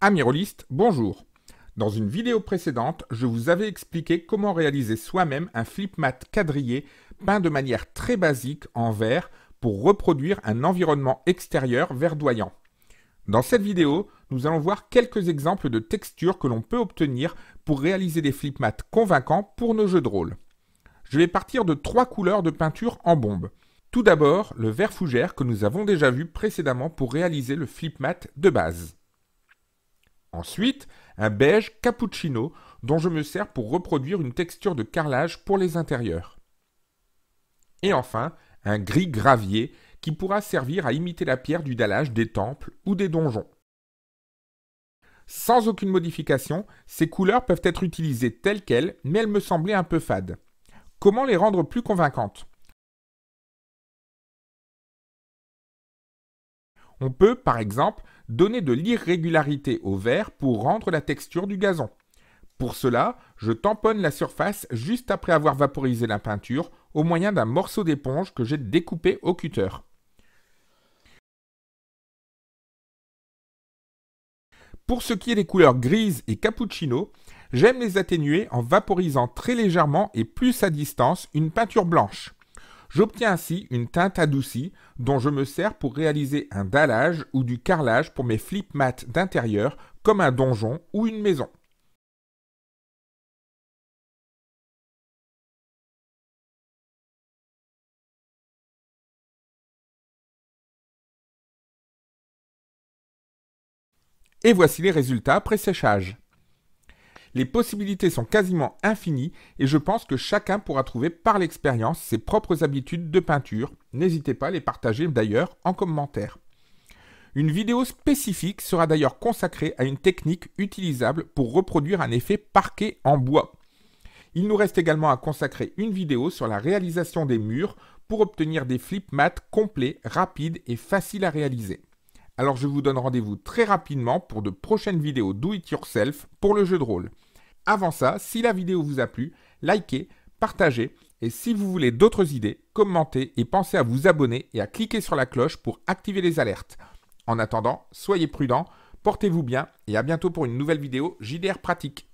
Amis rôlistes, bonjour. Dans une vidéo précédente, je vous avais expliqué comment réaliser soi-même un flip mat quadrillé peint de manière très basique en verre pour reproduire un environnement extérieur verdoyant. Dans cette vidéo, nous allons voir quelques exemples de textures que l'on peut obtenir pour réaliser des flip mats convaincants pour nos jeux de rôle. Je vais partir de 3 couleurs de peinture en bombe. Tout d'abord, le vert fougère que nous avons déjà vu précédemment pour réaliser le flip mat de base. Ensuite, un beige cappuccino dont je me sers pour reproduire une texture de carrelage pour les intérieurs. Et enfin, un gris gravier qui pourra servir à imiter la pierre du dallage des temples ou des donjons. Sans aucune modification, ces couleurs peuvent être utilisées telles quelles, mais elles me semblaient un peu fades. Comment les rendre plus convaincantes ? On peut, par exemple, donner de l'irrégularité au verre pour rendre la texture du gazon. Pour cela, je tamponne la surface juste après avoir vaporisé la peinture au moyen d'un morceau d'éponge que j'ai découpé au cutter. Pour ce qui est des couleurs grises et cappuccino, j'aime les atténuer en vaporisant très légèrement et plus à distance une peinture blanche. J'obtiens ainsi une teinte adoucie dont je me sers pour réaliser un dallage ou du carrelage pour mes flip mats d'intérieur comme un donjon ou une maison. Et voici les résultats après séchage. Les possibilités sont quasiment infinies et je pense que chacun pourra trouver par l'expérience ses propres habitudes de peinture. N'hésitez pas à les partager d'ailleurs en commentaire. Une vidéo spécifique sera d'ailleurs consacrée à une technique utilisable pour reproduire un effet parquet en bois. Il nous reste également à consacrer une vidéo sur la réalisation des murs pour obtenir des flip mats complets, rapides et faciles à réaliser. Alors je vous donne rendez-vous très rapidement pour de prochaines vidéos do it yourself pour le jeu de rôle. Avant ça, si la vidéo vous a plu, likez, partagez et si vous voulez d'autres idées, commentez et pensez à vous abonner et à cliquer sur la cloche pour activer les alertes. En attendant, soyez prudents, portez-vous bien et à bientôt pour une nouvelle vidéo JDR pratique.